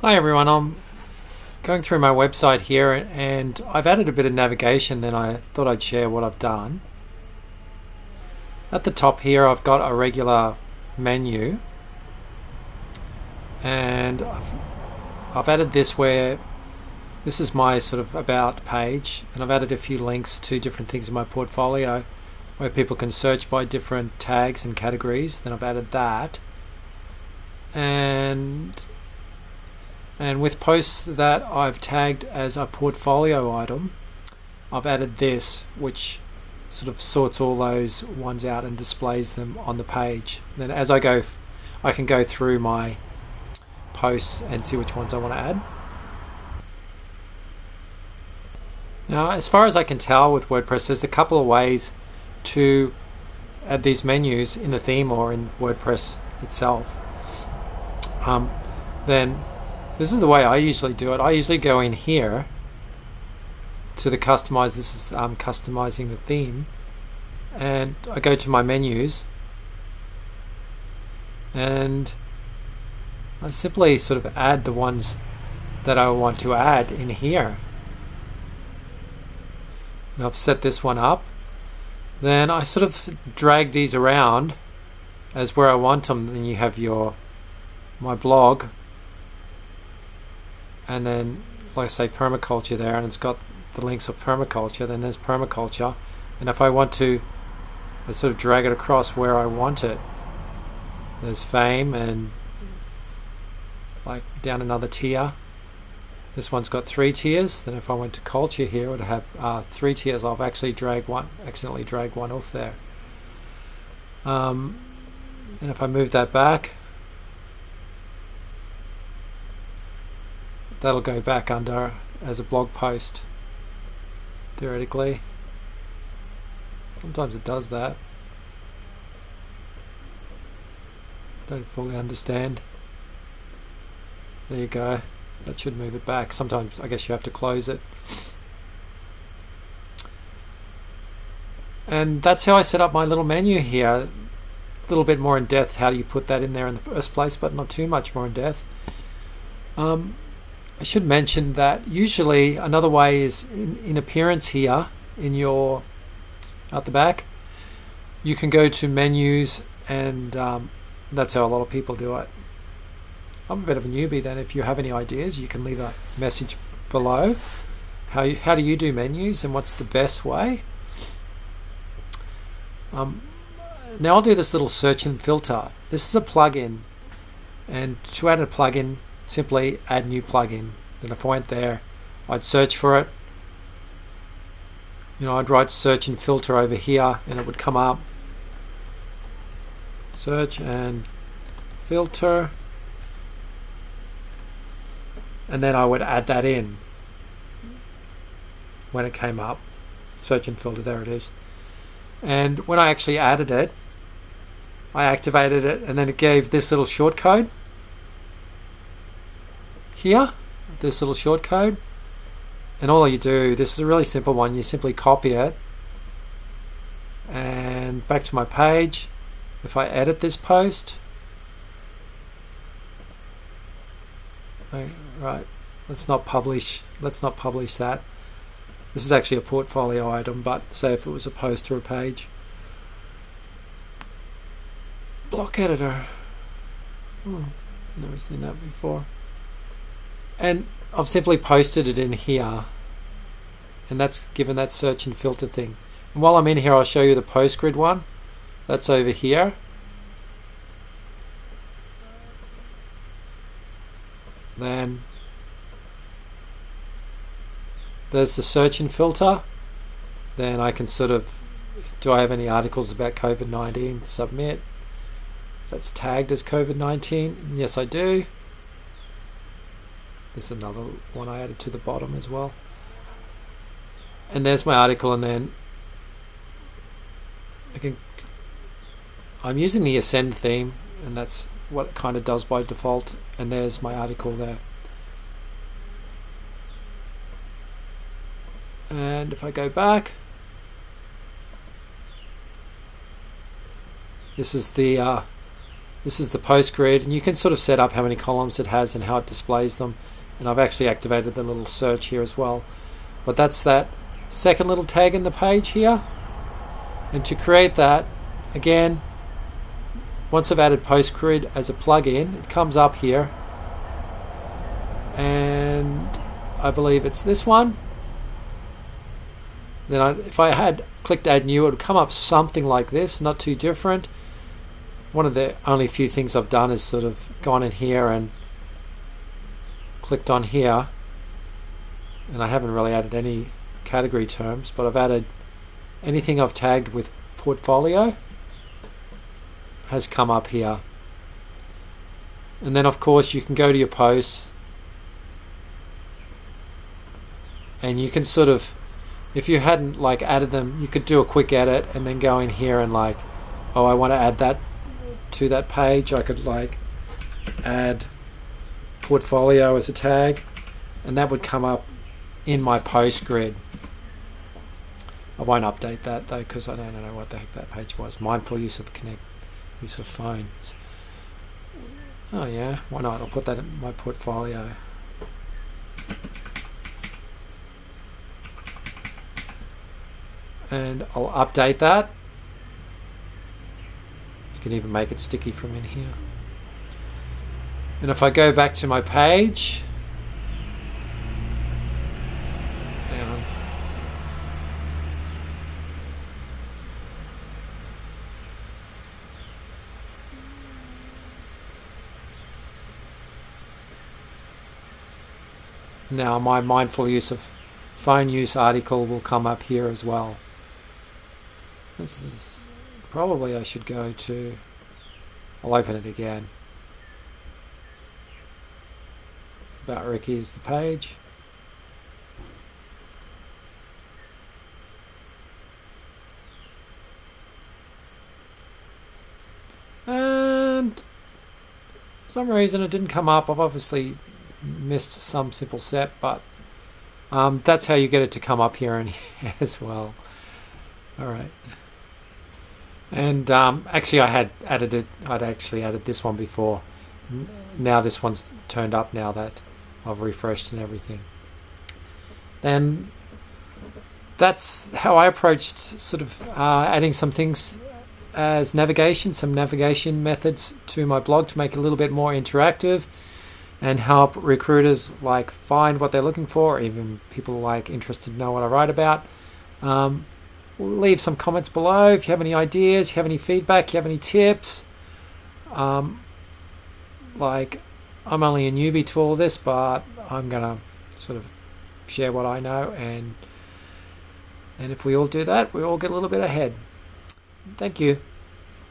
Hi everyone, I'm going through my website here and I've added a bit of navigation, then I thought I'd share what I've done. At the top here I've got a regular menu and I've added this where this is my sort of about page, and I've added a few links to different things in my portfolio where people can search by different tags and categories. Then I've added that, and with posts that I've tagged as a portfolio item, I've added this, which sort of sorts all those ones out and displays them on the page. Then as I go, I can go through my posts and see which ones I want to add. Now, as far as I can tell with WordPress, there's a couple of ways to add these menus in the theme or in WordPress itself. Then this is the way I usually do it. I usually go in here to the customize. This is customizing the theme, and I go to my menus and I simply sort of add the ones that I want to add in here. And I've set this one up. Then I sort of drag these around as where I want them. Then you have my blog, and then like I say permaculture there, and it's got the links of permaculture. Then there's permaculture, and if I want to, I sort of drag it across where I want it. There's fame, and like down another tier. This one's got 3 tiers. Then if I went to culture here, it would have 3 tiers. I've actually accidentally dragged one off there. And if I move that back, that'll go back under as a blog post, theoretically. Sometimes it does that. Don't fully understand. There you go. That should move it back. Sometimes I guess you have to close it. And that's how I set up my little menu here. A little bit more in depth, how do you put that in there in the first place, but not too much more in depth. I should mention that usually another way is in appearance here in your at the back. You can go to menus, and that's how a lot of people do it. I'm a bit of a newbie. Then if you have any ideas, you can leave a message below. How do you do menus, and what's the best way? Now I'll do this little search and filter. This is a plugin, and to add a plugin, simply add new plugin. Then if I went there, I'd search for it. I'd write search and filter over here, and it would come up. Search and filter. And then I would add that in when it came up. Search and filter, there it is. And when I actually added it, I activated it, and then it gave this little shortcode here, this little shortcode. And all you do, this is a really simple one, you simply copy it and back to my page. If I edit this post, right, let's not publish that. This is actually a portfolio item, but say if it was a post or a page. Block editor. Never seen that before. And I've simply posted it in here, and that's given that search and filter thing. And while I'm in here, I'll show you the PostGrid one. That's over here. Then there's the search and filter. Then I can sort of, do I have any articles about COVID-19? Submit. That's tagged as COVID-19. Yes, I do. This is another one I added to the bottom as well. And there's my article, and then I'm using the Ascend theme, and that's what it kind of does by default. And there's my article there. And if I go back, this is the This is the post grid, and you can sort of set up how many columns it has and how it displays them. And I've actually activated the little search here as well. But that's that second little tag in the page here. And to create that, again, once I've added PostGrid as a plugin, it comes up here. And I believe it's this one. Then if I had clicked add new, it would come up something like this, not too different. One of the only few things I've done is sort of gone in here and clicked on here, and I haven't really added any category terms, but I've added anything I've tagged with portfolio has come up here. And then of course you can go to your posts, and you can sort of, if you hadn't like added them, you could do a quick edit and then go in here and like, oh, I want to add that to that page. I could like add portfolio as a tag, and that would come up in my post grid. I won't update that though, because I don't know what the heck that page was. Mindful use of use of phones. Oh yeah, why not? I'll put that in my portfolio. And I'll update that. You can even make it sticky from in here. And if I go back to my page, hang on. Now my mindful use of phone use article will come up here as well. This is probably I should go to, I'll open it again. About Ricky is the page. And for some reason it didn't come up. I've obviously missed some simple step, but that's how you get it to come up here and here as well. Alright. And actually I had added it, I'd actually added this one before. Now this one's turned up now that I've refreshed and everything. Then that's how I approached sort of adding some things as navigation, some navigation methods to my blog to make it a little bit more interactive and help recruiters like find what they're looking for, even people like interested to know what I write about. Leave some comments below if you have any ideas, you have any feedback, you have any tips. Like, I'm only a newbie to all of this, but I'm gonna sort of share what I know, and if we all do that, we all get a little bit ahead. Thank you.